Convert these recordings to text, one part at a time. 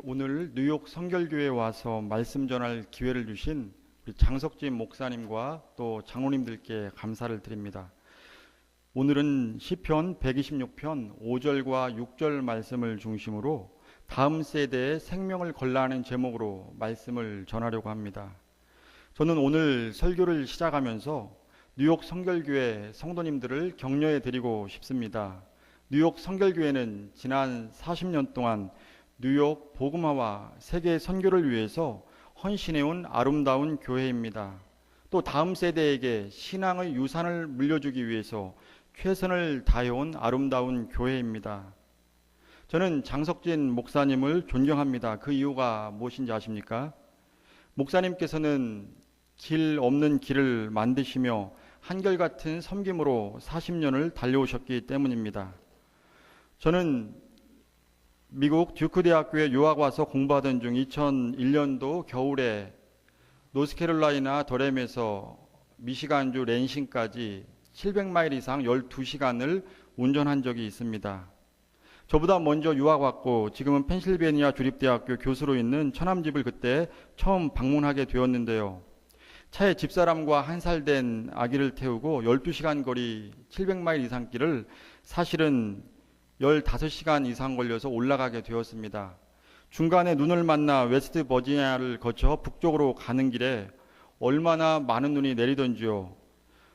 오늘 뉴욕 성결교회에 와서 말씀 전할 기회를 주신 우리 장석진 목사님과 또 장로님들께 감사를 드립니다. 오늘은 시편 126편 5절과 6절 말씀을 중심으로 다음 세대의 생명을 걸라 하는 제목으로 말씀을 전하려고 합니다. 저는 오늘 설교를 시작하면서 뉴욕 성결교회 성도님들을 격려해 드리고 싶습니다. 뉴욕 성결교회는 지난 40년 동안 뉴욕 복음화와 세계 선교를 위해서 헌신해온 아름다운 교회입니다. 또 다음 세대에게 신앙의 유산을 물려주기 위해서 최선을 다해온 아름다운 교회입니다. 저는 장석진 목사님을 존경합니다. 그 이유가 무엇인지 아십니까? 목사님께서는 길 없는 길을 만드시며 한결같은 섬김으로 40년을 달려오셨기 때문입니다. 저는 미국 듀크 대학교에 유학 와서 공부하던 중 2001년도 겨울에 노스캐롤라이나 더램에서 미시간주 랜싱까지 700마일 이상 12시간을 운전한 적이 있습니다. 저보다 먼저 유학 왔고 지금은 펜실베니아 주립대학교 교수로 있는 처남집을 그때 처음 방문하게 되었는데요. 차에 집사람과 한 살 된 아기를 태우고 12시간 거리 700마일 이상 길을 사실은 15시간 이상 걸려서 올라가게 되었습니다. 중간에 눈을 만나 웨스트 버지니아를 거쳐 북쪽으로 가는 길에 얼마나 많은 눈이 내리던지요.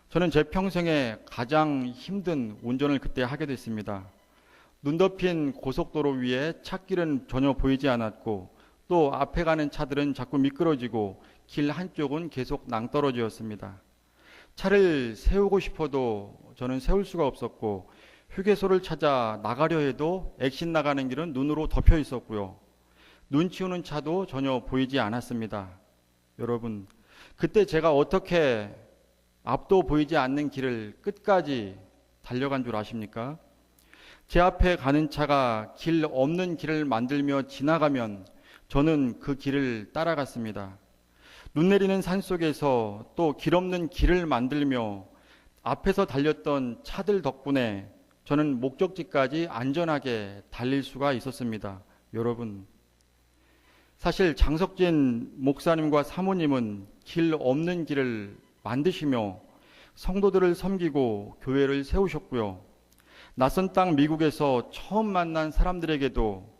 저는 제 평생에 가장 힘든 운전을 그때 하게 됐습니다. 눈 덮인 고속도로 위에 찻길은 전혀 보이지 않았고 또 앞에 가는 차들은 자꾸 미끄러지고 길 한쪽은 계속 낭떠러지였습니다. 차를 세우고 싶어도 저는 세울 수가 없었고 휴게소를 찾아 나가려 해도 액신 나가는 길은 눈으로 덮여 있었고요. 눈치 오는 차도 전혀 보이지 않았습니다. 여러분, 그때 제가 어떻게 앞도 보이지 않는 길을 끝까지 달려간 줄 아십니까? 제 앞에 가는 차가 길 없는 길을 만들며 지나가면 저는 그 길을 따라갔습니다. 눈 내리는 산 속에서 또 길 없는 길을 만들며 앞에서 달렸던 차들 덕분에 저는 목적지까지 안전하게 달릴 수가 있었습니다. 여러분, 사실 장석진 목사님과 사모님은 길 없는 길을 만드시며 성도들을 섬기고 교회를 세우셨고요. 낯선 땅 미국에서 처음 만난 사람들에게도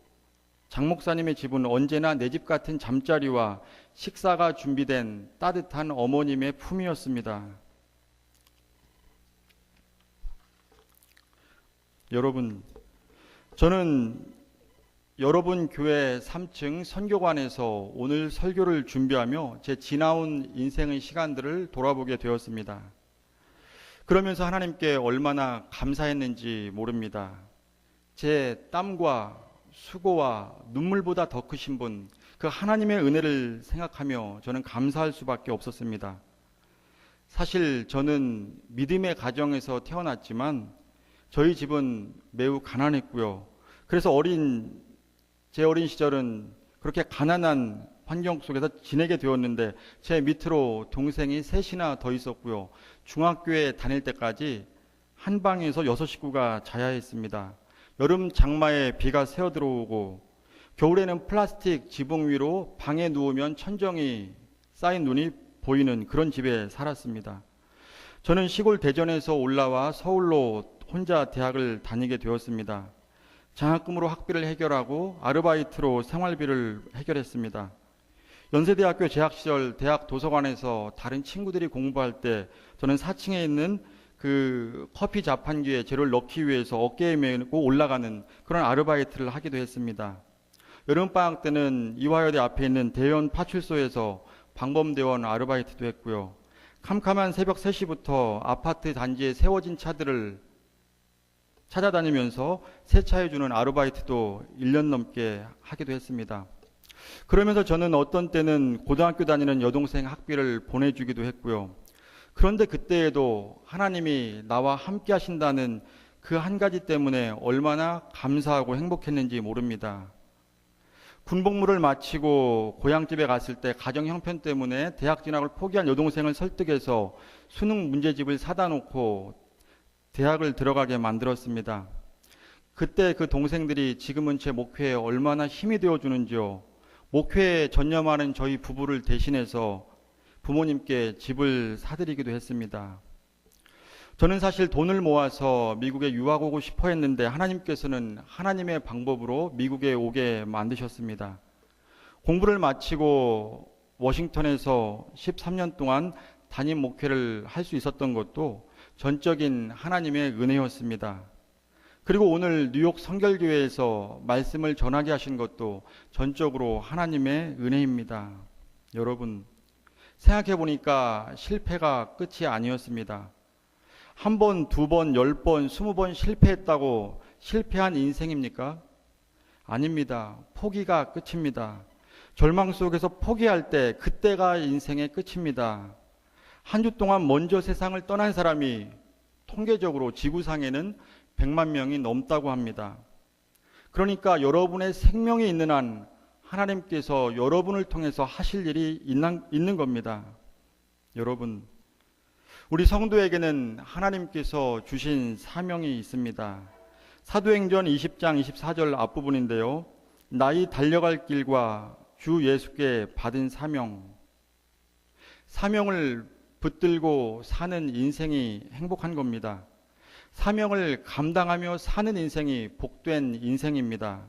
장 목사님의 집은 언제나 내 집 같은 잠자리와 식사가 준비된 따뜻한 어머님의 품이었습니다. 여러분, 저는 여러분 교회 3층 선교관에서 오늘 설교를 준비하며 제 지나온 인생의 시간들을 돌아보게 되었습니다. 그러면서 하나님께 얼마나 감사했는지 모릅니다. 제 땀과 수고와 눈물보다 더 크신 분, 그 하나님의 은혜를 생각하며 저는 감사할 수밖에 없었습니다. 사실 저는 믿음의 가정에서 태어났지만 저희 집은 매우 가난했고요. 그래서 제 어린 시절은 그렇게 가난한 환경 속에서 지내게 되었는데 제 밑으로 동생이 셋이나 더 있었고요. 중학교에 다닐 때까지 한 방에서 6식구가 자야 했습니다. 여름 장마에 비가 새어 들어오고 겨울에는 플라스틱 지붕 위로 방에 누우면 천정이 쌓인 눈이 보이는 그런 집에 살았습니다. 저는 시골 대전에서 올라와 서울로 혼자 대학을 다니게 되었습니다. 장학금으로 학비를 해결하고 아르바이트로 생활비를 해결했습니다. 연세대학교 재학 시절 대학 도서관에서 다른 친구들이 공부할 때 저는 4층에 있는 그 커피 자판기에 재료를 넣기 위해서 어깨에 메고 올라가는 그런 아르바이트를 하기도 했습니다. 여름방학 때는 이화여대 앞에 있는 대연 파출소에서 방범대원 아르바이트도 했고요. 캄캄한 새벽 3시부터 아파트 단지에 세워진 차들을 찾아다니면서 세차해주는 아르바이트도 1년 넘게 하기도 했습니다. 그러면서 저는 어떤 때는 고등학교 다니는 여동생 학비를 보내주기도 했고요. 그런데 그때에도 하나님이 나와 함께 하신다는 그 한 가지 때문에 얼마나 감사하고 행복했는지 모릅니다. 군복무를 마치고 고향집에 갔을 때 가정 형편 때문에 대학 진학을 포기한 여동생을 설득해서 수능 문제집을 사다 놓고 대학을 들어가게 만들었습니다. 그때 그 동생들이 지금은 제 목회에 얼마나 힘이 되어 주는지요. 목회에 전념하는 저희 부부를 대신해서 부모님께 집을 사드리기도 했습니다. 저는 사실 돈을 모아서 미국에 유학 오고 싶어 했는데 하나님께서는 하나님의 방법으로 미국에 오게 만드셨습니다. 공부를 마치고 워싱턴에서 13년 동안 담임 목회를 할 수 있었던 것도 전적인 하나님의 은혜였습니다. 그리고 오늘 뉴욕 성결교회에서 말씀을 전하게 하신 것도 전적으로 하나님의 은혜입니다. 여러분, 생각해 보니까 실패가 끝이 아니었습니다. 한 번, 두 번, 10번, 20번 실패했다고 실패한 인생입니까? 아닙니다. 포기가 끝입니다. 절망 속에서 포기할 때 그때가 인생의 끝입니다. 한 주 동안 먼저 세상을 떠난 사람이 통계적으로 지구상에는 100만 명이 넘다고 합니다. 그러니까 여러분의 생명이 있는 한 하나님께서 여러분을 통해서 하실 일이 있는 겁니다. 여러분, 우리 성도에게는 하나님께서 주신 사명이 있습니다. 사도행전 20장 24절 앞부분인데요. 나이 달려갈 길과 주 예수께 받은 사명을 붙들고 사는 인생이 행복한 겁니다. 사명을 감당하며 사는 인생이 복된 인생입니다.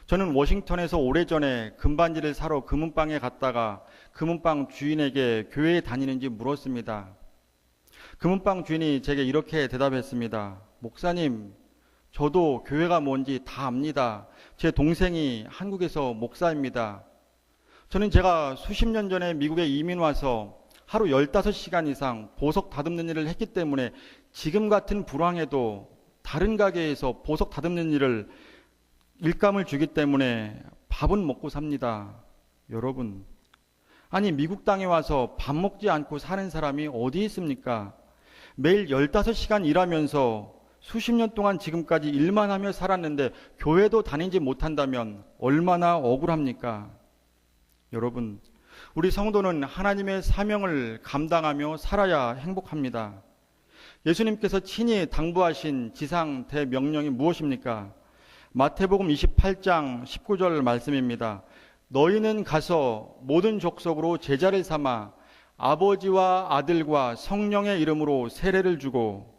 저는 워싱턴에서 오래전에 금반지를 사러 금은방에 갔다가 금은방 주인에게 교회에 다니는지 물었습니다. 금은방 주인이 제게 이렇게 대답했습니다. 목사님, 저도 교회가 뭔지 다 압니다. 제 동생이 한국에서 목사입니다. 저는 제가 수십 년 전에 미국에 이민 와서 하루 15시간 이상 보석 다듬는 일을 했기 때문에 지금 같은 불황에도 다른 가게에서 보석 다듬는 일을 일감을 주기 때문에 밥은 먹고 삽니다. 여러분, 아니 미국 땅에 와서 밥 먹지 않고 사는 사람이 어디 있습니까? 매일 15시간 일하면서 수십 년 동안 지금까지 일만 하며 살았는데 교회도 다니지 못한다면 얼마나 억울합니까? 여러분, 우리 성도는 하나님의 사명을 감당하며 살아야 행복합니다. 예수님께서 친히 당부하신 지상 대명령이 무엇입니까? 마태복음 28장 19절 말씀입니다. 너희는 가서 모든 족속으로 제자를 삼아 아버지와 아들과 성령의 이름으로 세례를 주고,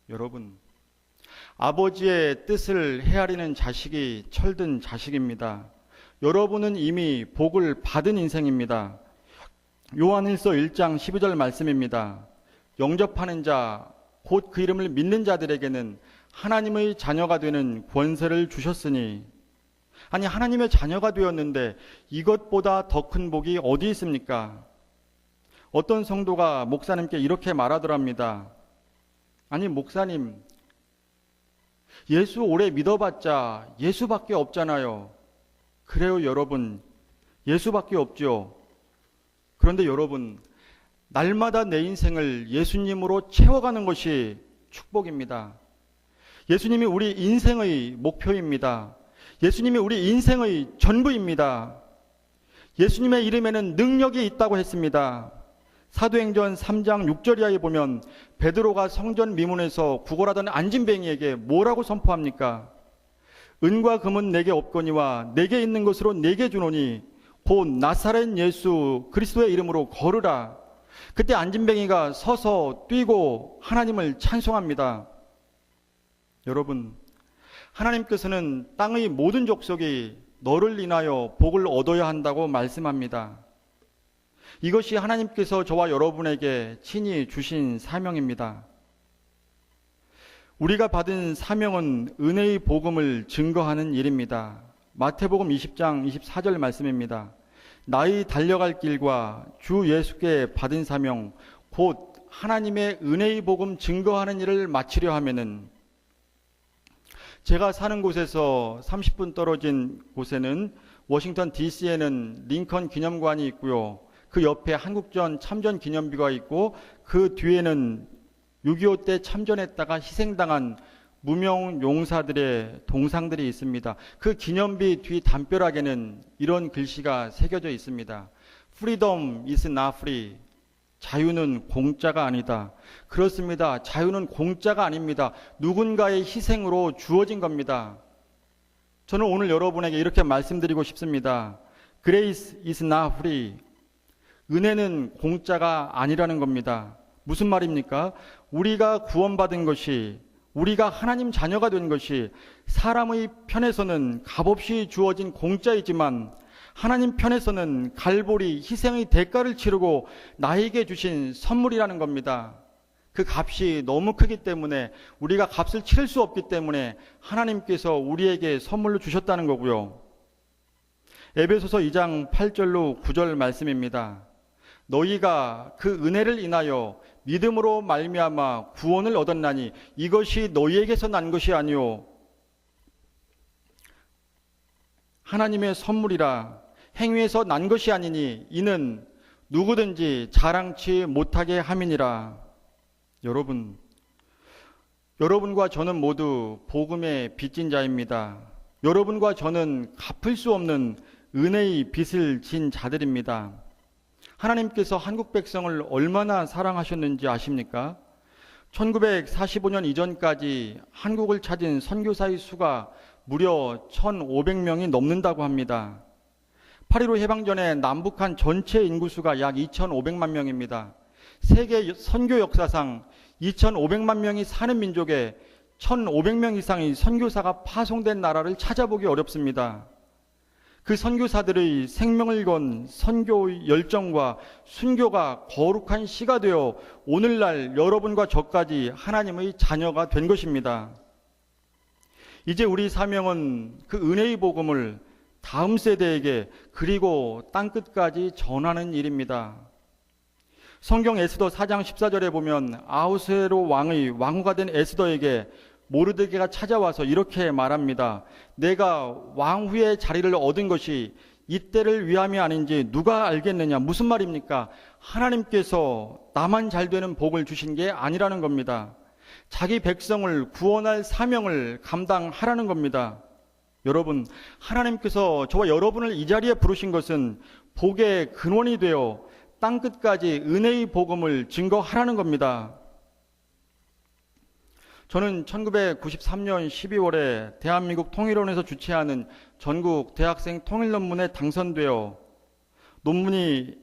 여러분, 아버지의 뜻을 헤아리는 자식이 철든 자식입니다. 여러분은 이미 복을 받은 인생입니다. 요한일서 1장 12절 말씀입니다. 영접하는 자, 곧 그 이름을 믿는 자들에게는 하나님의 자녀가 되는 권세를 주셨으니, 아니 하나님의 자녀가 되었는데 이것보다 더 큰 복이 어디 있습니까? 어떤 성도가 목사님께 이렇게 말하더랍니다. 아니 목사님, 예수 오래 믿어봤자 예수밖에 없잖아요. 그래요 여러분, 예수밖에 없죠. 그런데 여러분, 날마다 내 인생을 예수님으로 채워가는 것이 축복입니다. 예수님이 우리 인생의 목표입니다. 예수님이 우리 인생의 전부입니다. 예수님의 이름에는 능력이 있다고 했습니다. 사도행전 3장 6절 이하에 보면 베드로가 성전 미문에서 구걸하던 안진뱅이에게 뭐라고 선포합니까? 은과 금은 내게 없거니와 내게 있는 것으로 내게 주노니 곧 나사렛 예수 그리스도의 이름으로 걸으라. 그때 안진뱅이가 서서 뛰고 하나님을 찬송합니다. 여러분, 하나님께서는 땅의 모든 족속이 너를 인하여 복을 얻어야 한다고 말씀합니다. 이것이 하나님께서 저와 여러분에게 친히 주신 사명입니다. 우리가 받은 사명은 은혜의 복음을 증거하는 일입니다. 마태복음 20장 24절 말씀입니다. 나의 달려갈 길과 주 예수께 받은 사명, 곧 하나님의 은혜의 복음 증거하는 일을 마치려 하면은, 제가 사는 곳에서 30분 떨어진 곳에는 워싱턴 DC에는 링컨 기념관이 있고요. 그 옆에 한국전 참전 기념비가 있고 그 뒤에는 6.25 때 참전했다가 희생당한 무명 용사들의 동상들이 있습니다. 그 기념비 뒤 담벼락에는 이런 글씨가 새겨져 있습니다. Freedom is not free. 자유는 공짜가 아니다. 그렇습니다. 자유는 공짜가 아닙니다. 누군가의 희생으로 주어진 겁니다. 저는 오늘 여러분에게 이렇게 말씀드리고 싶습니다. Grace is not free. 은혜는 공짜가 아니라는 겁니다. 무슨 말입니까? 우리가 구원받은 것이, 우리가 하나님 자녀가 된 것이 사람의 편에서는 값없이 주어진 공짜이지만 하나님 편에서는 갈보리 희생의 대가를 치르고 나에게 주신 선물이라는 겁니다. 그 값이 너무 크기 때문에, 우리가 값을 치를 수 없기 때문에 하나님께서 우리에게 선물로 주셨다는 거고요. 에베소서 2장 8절로 9절 말씀입니다. 너희가 그 은혜를 인하여 믿음으로 말미암아 구원을 얻었나니 이것이 너희에게서 난 것이 아니요 하나님의 선물이라. 행위에서 난 것이 아니니 이는 누구든지 자랑치 못하게 함이니라. 여러분과 저는 모두 복음의 빚진 자입니다. 여러분과 저는 갚을 수 없는 은혜의 빚을 진 자들입니다. 하나님께서 한국 백성을 얼마나 사랑하셨는지 아십니까? 1945년 이전까지 한국을 찾은 선교사의 수가 무려 1,500명이 넘는다고 합니다. 8.15 해방전에 남북한 전체 인구수가 약 2,500만 명입니다. 세계 선교 역사상 2,500만 명이 사는 민족에 1,500명 이상의 선교사가 파송된 나라를 찾아보기 어렵습니다. 그 선교사들의 생명을 건 선교의 열정과 순교가 거룩한 씨가 되어 오늘날 여러분과 저까지 하나님의 자녀가 된 것입니다. 이제 우리 사명은 그 은혜의 복음을 다음 세대에게 그리고 땅끝까지 전하는 일입니다. 성경 에스더 4장 14절에 보면 아하수에로 왕의 왕후가 된 에스더에게 모르드게가 찾아와서 이렇게 말합니다. 내가 왕후의 자리를 얻은 것이 이때를 위함이 아닌지 누가 알겠느냐. 무슨 말입니까? 하나님께서 나만 잘 되는 복을 주신 게 아니라는 겁니다. 자기 백성을 구원할 사명을 감당하라는 겁니다. 여러분, 하나님께서 저와 여러분을 이 자리에 부르신 것은 복의 근원이 되어 땅끝까지 은혜의 복음을 증거하라는 겁니다. 저는 1993년 12월에 대한민국 통일원에서 주최하는 전국 대학생 통일논문에 당선되어 논문이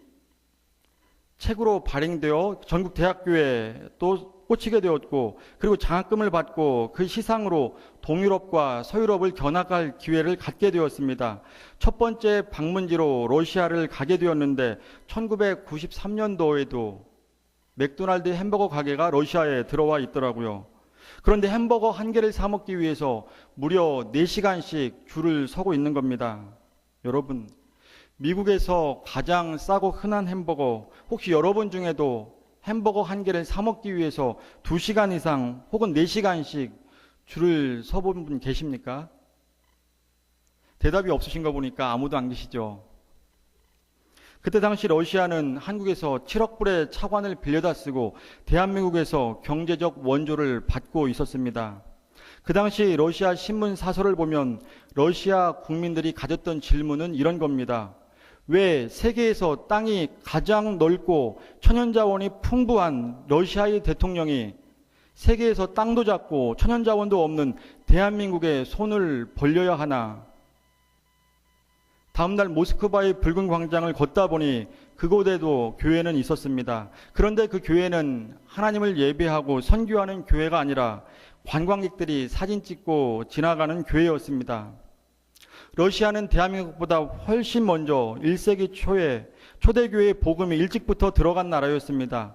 책으로 발행되어 전국 대학교에 또 꽂히게 되었고, 그리고 장학금을 받고 그 시상으로 동유럽과 서유럽을 견학할 기회를 갖게 되었습니다. 첫 번째 방문지로 러시아를 가게 되었는데 1993년도에도 맥도날드 햄버거 가게가 러시아에 들어와 있더라고요. 그런데 햄버거 한 개를 사 먹기 위해서 무려 4시간씩 줄을 서고 있는 겁니다. 여러분, 미국에서 가장 싸고 흔한 햄버거, 혹시 여러분 중에도 햄버거 한 개를 사 먹기 위해서 2시간 이상 혹은 4시간씩 줄을 서본 분 계십니까? 대답이 없으신 거 보니까 아무도 안 계시죠? 그때 당시 러시아는 한국에서 7억 불의 차관을 빌려다 쓰고 대한민국에서 경제적 원조를 받고 있었습니다. 그 당시 러시아 신문 사설을 보면 러시아 국민들이 가졌던 질문은 이런 겁니다. 왜 세계에서 땅이 가장 넓고 천연자원이 풍부한 러시아의 대통령이 세계에서 땅도 작고 천연자원도 없는 대한민국에 손을 벌려야 하나? 다음날 모스크바의 붉은 광장을 걷다 보니 그곳에도 교회는 있었습니다. 그런데 그 교회는 하나님을 예배하고 선교하는 교회가 아니라 관광객들이 사진 찍고 지나가는 교회였습니다. 러시아는 대한민국보다 훨씬 먼저 1세기 초에 초대교회의 복음이 일찍부터 들어간 나라였습니다.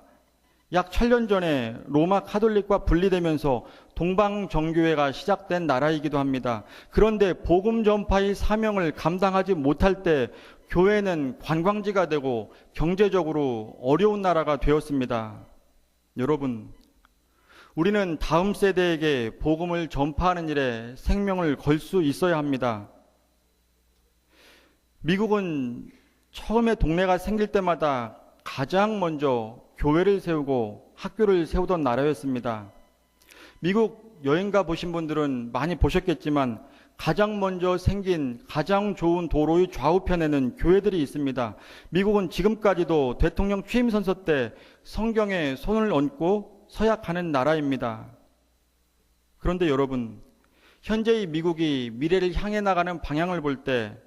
약 1000년 전에 로마 카톨릭과 분리되면서 동방정교회가 시작된 나라이기도 합니다. 그런데 복음 전파의 사명을 감당하지 못할 때 교회는 관광지가 되고 경제적으로 어려운 나라가 되었습니다. 여러분, 우리는 다음 세대에게 복음을 전파하는 일에 생명을 걸 수 있어야 합니다. 미국은 처음에 동네가 생길 때마다 가장 먼저 교회를 세우고 학교를 세우던 나라였습니다. 미국 여행 가 보신 분들은 많이 보셨겠지만 가장 먼저 생긴 가장 좋은 도로의 좌우편에는 교회들이 있습니다. 미국은 지금까지도 대통령 취임 선서 때 성경에 손을 얹고 서약하는 나라입니다. 그런데 여러분, 현재의 미국이 미래를 향해 나가는 방향을 볼 때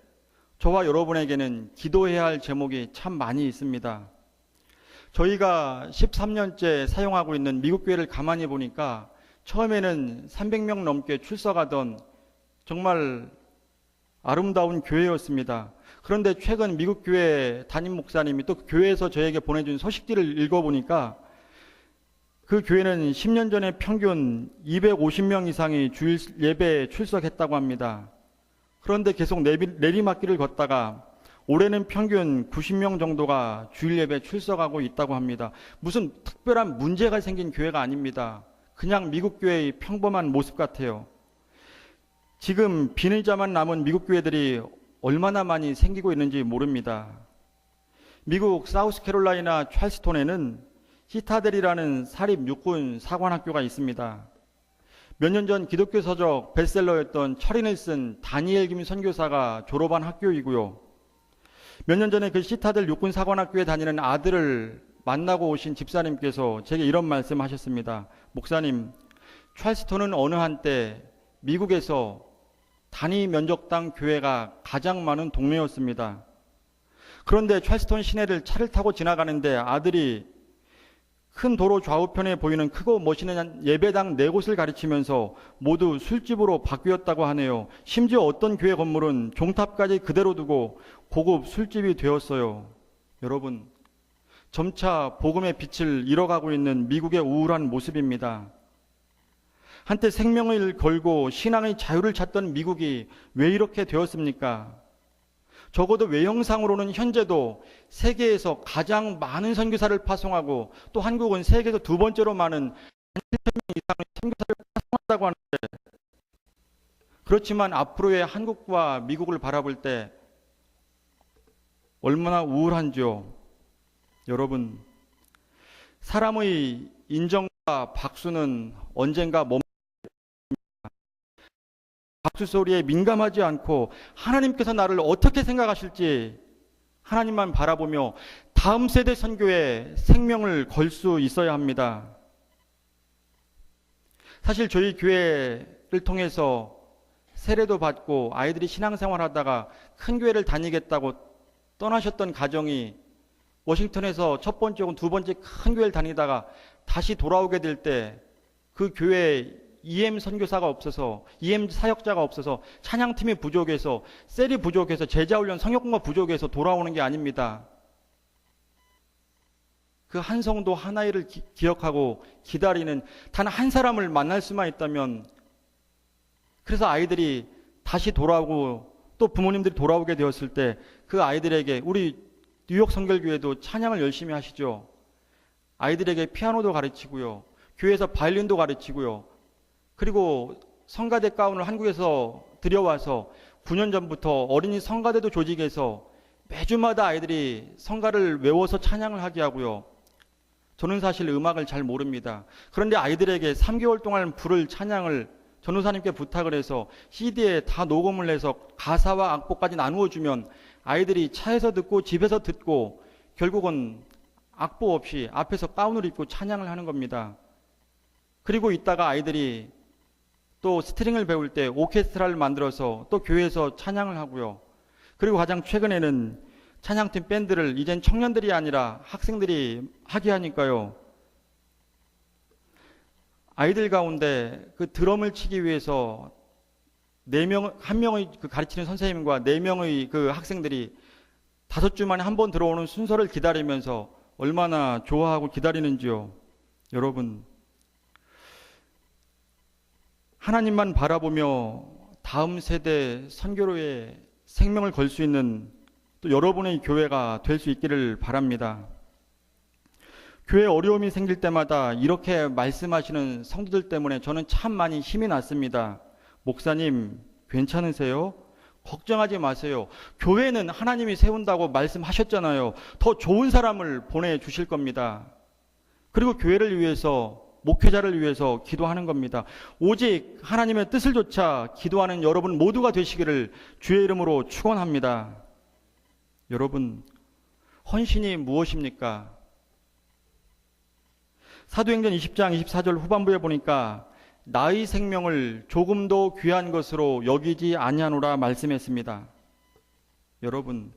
저와 여러분에게는 기도해야 할 제목이 참 많이 있습니다. 저희가 13년째 사용하고 있는 미국 교회를 가만히 보니까 처음에는 300명 넘게 출석하던 정말 아름다운 교회였습니다. 그런데 최근 미국 교회 담임 목사님이 또 교회에서 저에게 보내준 소식지를 읽어보니까 그 교회는 10년 전에 평균 250명 이상이 주일 예배에 출석했다고 합니다. 그런데 계속 내리막길을 걷다가 올해는 평균 90명 정도가 주일 예배에 출석하고 있다고 합니다. 무슨 특별한 문제가 생긴 교회가 아닙니다. 그냥 미국 교회의 평범한 모습 같아요. 지금 빈의자만 남은 미국 교회들이 얼마나 많이 생기고 있는지 모릅니다. 미국 사우스캐롤라이나 찰스톤에는 시타델이라는 사립 육군 사관학교가 있습니다. 몇 년 전 기독교 서적 베스트셀러였던 철인을 쓴 다니엘 김 선교사가 졸업한 학교이고요. 몇 년 전에 그 시타델 육군 사관학교에 다니는 아들을 만나고 오신 집사님께서 제게 이런 말씀하셨습니다. 목사님, 찰스톤은 어느 한때 미국에서 단위 면적당 교회가 가장 많은 동네였습니다. 그런데 찰스톤 시내를 차를 타고 지나가는데 아들이 큰 도로 좌우편에 보이는 크고 멋있는 예배당 4곳을 가리치면서 모두 술집으로 바뀌었다고 하네요. 심지어 어떤 교회 건물은 종탑까지 그대로 두고 고급 술집이 되었어요. 여러분, 점차 복음의 빛을 잃어가고 있는 미국의 우울한 모습입니다. 한때 생명을 걸고 신앙의 자유를 찾던 미국이 왜 이렇게 되었습니까? 적어도 외형상으로는 현재도 세계에서 가장 많은 선교사를 파송하고 또 한국은 세계에서 두 번째로 많은 7,000명 이상의 선교사를 파송한다고 하는데, 그렇지만 앞으로의 한국과 미국을 바라볼 때 얼마나 우울한지요. 여러분, 사람의 인정과 박수는 언젠가 박수 소리에 민감하지 않고 하나님께서 나를 어떻게 생각하실지 하나님만 바라보며 다음 세대 선교에 생명을 걸 수 있어야 합니다. 사실 저희 교회를 통해서 세례도 받고 아이들이 신앙생활 하다가 큰 교회를 다니겠다고 떠나셨던 가정이 워싱턴에서 첫 번째 혹은 두 번째 큰 교회를 다니다가 다시 돌아오게 될 때 그 교회에 EM 선교사가 없어서, EM 사역자가 없어서, 찬양팀이 부족해서, 셀이 부족해서, 제자훈련 성역공가 부족해서 돌아오는 게 아닙니다. 그 한 성도 하나를 기억하고 기다리는 단 한 사람을 만날 수만 있다면, 그래서 아이들이 다시 돌아오고 또 부모님들이 돌아오게 되었을 때 그 아이들에게, 우리 뉴욕 성결교회도 찬양을 열심히 하시죠. 아이들에게 피아노도 가르치고요, 교회에서 바이올린도 가르치고요, 그리고 성가대 가운을 한국에서 들여와서 9년 전부터 어린이 성가대도 조직해서 매주마다 아이들이 성가를 외워서 찬양을 하게 하고요. 저는 사실 음악을 잘 모릅니다. 그런데 아이들에게 3개월 동안 부를 찬양을 전도사님께 부탁을 해서 CD에 다 녹음을 해서 가사와 악보까지 나누어 주면 아이들이 차에서 듣고 집에서 듣고 결국은 악보 없이 앞에서 가운을 입고 찬양을 하는 겁니다. 그리고 이따가 아이들이 또 스트링을 배울 때 오케스트라를 만들어서 또 교회에서 찬양을 하고요. 그리고 가장 최근에는 찬양팀 밴드를 이젠 청년들이 아니라 학생들이 하게 하니까요. 아이들 가운데 그 드럼을 치기 위해서 4명, 한 명의 그 가르치는 선생님과 4명의 그 학생들이 5주 만에 한 번 들어오는 순서를 기다리면서 얼마나 좋아하고 기다리는지요. 여러분, 하나님만 바라보며 다음 세대 선교로에 생명을 걸 수 있는 또 여러분의 교회가 될 수 있기를 바랍니다. 교회에 어려움이 생길 때마다 이렇게 말씀하시는 성도들 때문에 저는 참 많이 힘이 났습니다. 목사님, 괜찮으세요? 걱정하지 마세요. 교회는 하나님이 세운다고 말씀하셨잖아요. 더 좋은 사람을 보내주실 겁니다. 그리고 교회를 위해서 목회자를 위해서 기도하는 겁니다. 오직 하나님의 뜻을 좇아 기도하는 여러분 모두가 되시기를 주의 이름으로 축원합니다. 여러분, 헌신이 무엇입니까? 사도행전 20장 24절 후반부에 보니까 나의 생명을 조금도 귀한 것으로 여기지 아니하노라 말씀했습니다. 여러분,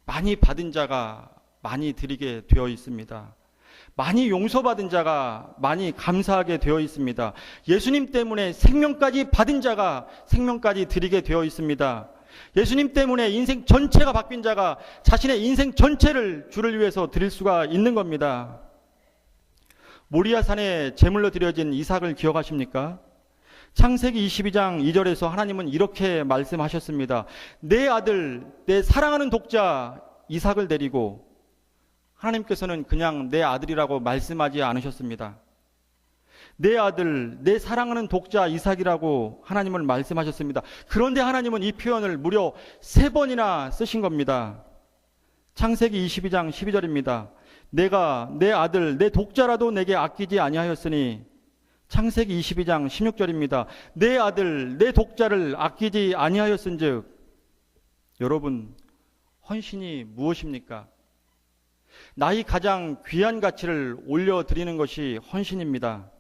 많이 받은 자가 많이 드리게 되어 있습니다. 많이 용서받은 자가 많이 감사하게 되어 있습니다. 예수님 때문에 생명까지 받은 자가 생명까지 드리게 되어 있습니다. 예수님 때문에 인생 전체가 바뀐 자가 자신의 인생 전체를 주를 위해서 드릴 수가 있는 겁니다. 모리아산에 제물로 드려진 이삭을 기억하십니까? 창세기 22장 2절에서 하나님은 이렇게 말씀하셨습니다. 내 아들, 내 사랑하는 독자 이삭을 데리고, 하나님께서는 그냥 내 아들이라고 말씀하지 않으셨습니다. 내 아들, 내 사랑하는 독자 이삭이라고 하나님은 말씀하셨습니다. 그런데 하나님은 이 표현을 무려 3번이나 쓰신 겁니다. 창세기 22장 12절입니다. 내가 내 아들, 내 독자라도 내게 아끼지 아니하였으니, 창세기 22장 16절입니다. 내 아들, 내 독자를 아끼지 아니하였은즉. 여러분, 헌신이 무엇입니까? 나의 가장 귀한 가치를 올려드리는 것이 헌신입니다.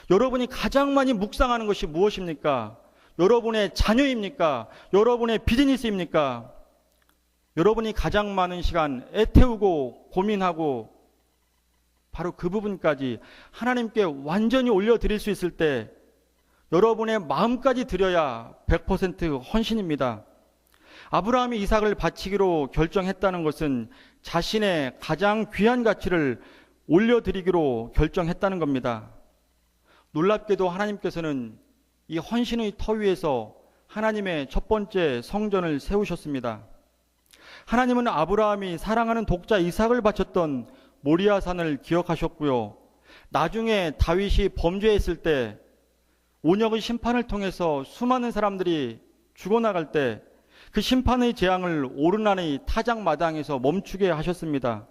여러분이 가장 많이 묵상하는 것이 무엇입니까? 여러분의 자녀입니까? 여러분의 비즈니스입니까? 여러분이 가장 많은 시간 애태우고 고민하고 바로 그 부분까지 하나님께 완전히 올려드릴 수 있을 때 여러분의 마음까지 드려야 100% 헌신입니다. 아브라함이 이삭을 바치기로 결정했다는 것은 자신의 가장 귀한 가치를 올려드리기로 결정했다는 겁니다. 놀랍게도 하나님께서는 이 헌신의 터 위에서 하나님의 첫 번째 성전을 세우셨습니다. 하나님은 아브라함이 사랑하는 독자 이삭을 바쳤던 모리아산을 기억하셨고요. 나중에 다윗이 범죄했을 때 온역의 심판을 통해서 수많은 사람들이 죽어나갈 때 그 심판의 재앙을 오르난의 타작마당에서 멈추게 하셨습니다.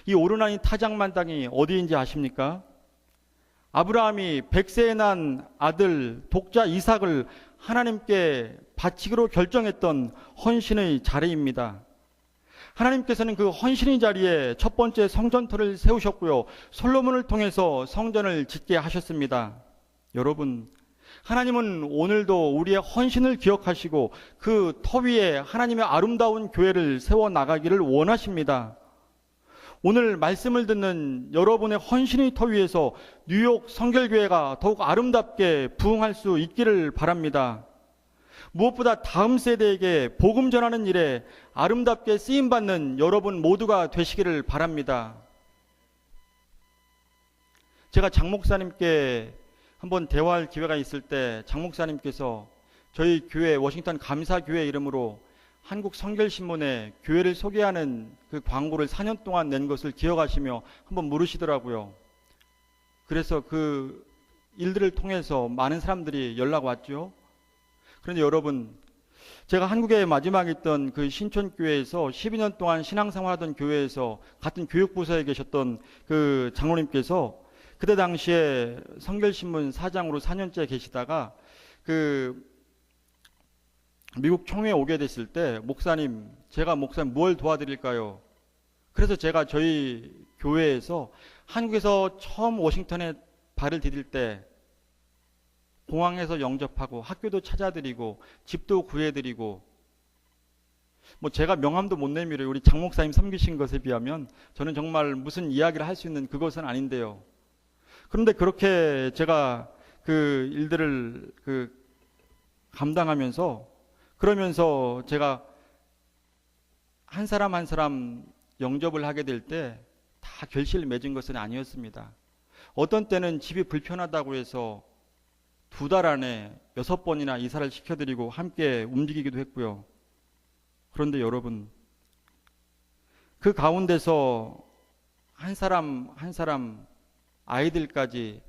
이 오르난의 타작마당이 어디인지 아십니까? 아브라함이 100세에 난 아들 독자 이삭을 하나님께 바치기로 결정했던 헌신의 자리입니다. 하나님께서는 그 헌신의 자리에 첫 번째 성전터를 세우셨고요. 솔로몬을 통해서 성전을 짓게 하셨습니다. 여러분, 하나님은 오늘도 우리의 헌신을 기억하시고 그 터 위에 하나님의 아름다운 교회를 세워나가기를 원하십니다. 오늘 말씀을 듣는 여러분의 헌신의 터 위에서 뉴욕 성결교회가 더욱 아름답게 부흥할 수 있기를 바랍니다. 무엇보다 다음 세대에게 복음 전하는 일에 아름답게 쓰임받는 여러분 모두가 되시기를 바랍니다. 제가 장 목사님께 한번 대화할 기회가 있을 때 장 목사님께서 저희 교회 워싱턴 감사교회 이름으로 한국 성결신문에 교회를 소개하는 그 광고를 4년 동안 낸 것을 기억하시며 한번 물으시더라고요. 그래서 그 일들을 통해서 많은 사람들이 연락 왔죠. 그런데 여러분, 제가 한국에 마지막에 있던 그 신촌교회에서 12년 동안 신앙생활하던 교회에서 같은 교육부서에 계셨던 그 장로님께서 그때 당시에 성결신문 사장으로 4년째 계시다가 그 미국 총회에 오게 됐을 때 목사님, 제가 목사님 뭘 도와드릴까요? 그래서 제가 저희 교회에서 한국에서 처음 워싱턴에 발을 디딜 때 공항에서 영접하고 학교도 찾아드리고 집도 구해드리고 뭐 제가 명함도 못 내밀어요. 우리 장 목사님 섬기신 것에 비하면 저는 정말 무슨 이야기를 할 수 있는 그것은 아닌데요. 그런데 그렇게 제가 그 일들을 감당하면서 그러면서 제가 한 사람 한 사람 영접을 하게 될 때 다 결실을 맺은 것은 아니었습니다. 어떤 때는 집이 불편하다고 해서 2달 안에 6번이나 이사를 시켜드리고 함께 움직이기도 했고요. 그런데 여러분, 그 가운데서 한 사람 한 사람 아이들까지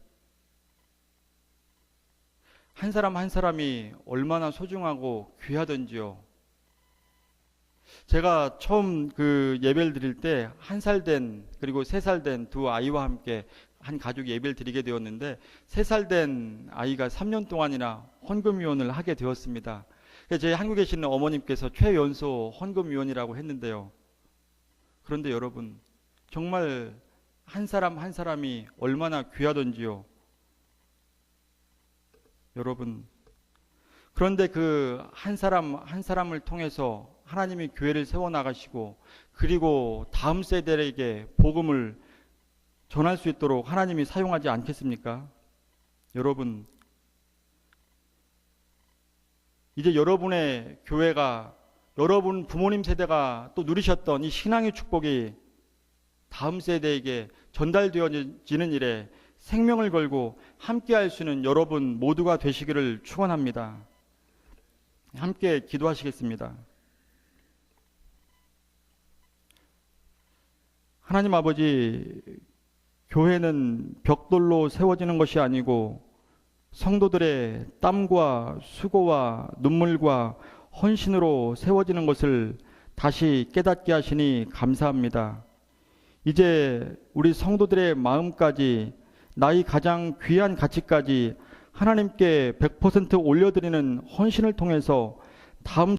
한 사람 한 사람이 얼마나 소중하고 귀하던지요. 제가 처음 그 예배를 드릴 때 1살 된 그리고 3살 된 2 아이와 함께 한 가족이 예배를 드리게 되었는데 3살 된 아이가 3년 동안이나 헌금위원을 하게 되었습니다. 제 한국에 계시는 어머님께서 최연소 헌금위원이라고 했는데요. 그런데 여러분, 정말 한 사람 한 사람이 얼마나 귀하던지요. 여러분, 그런데 그 한 사람 한 사람을 통해서 하나님이 교회를 세워나가시고 그리고 다음 세대에게 복음을 전할 수 있도록 하나님이 사용하지 않겠습니까? 여러분, 이제 여러분의 교회가, 여러분 부모님 세대가 또 누리셨던 이 신앙의 축복이 다음 세대에게 전달되어지는 일에 생명을 걸고 함께 할 수 있는 여러분 모두가 되시기를 축원합니다. 함께 기도하시겠습니다. 하나님 아버지, 교회는 벽돌로 세워지는 것이 아니고 성도들의 땀과 수고와 눈물과 헌신으로 세워지는 것을 다시 깨닫게 하시니 감사합니다. 이제 우리 성도들의 마음까지, 나의 가장 귀한 가치까지 하나님께 100% 올려드리는 헌신을 통해서 다음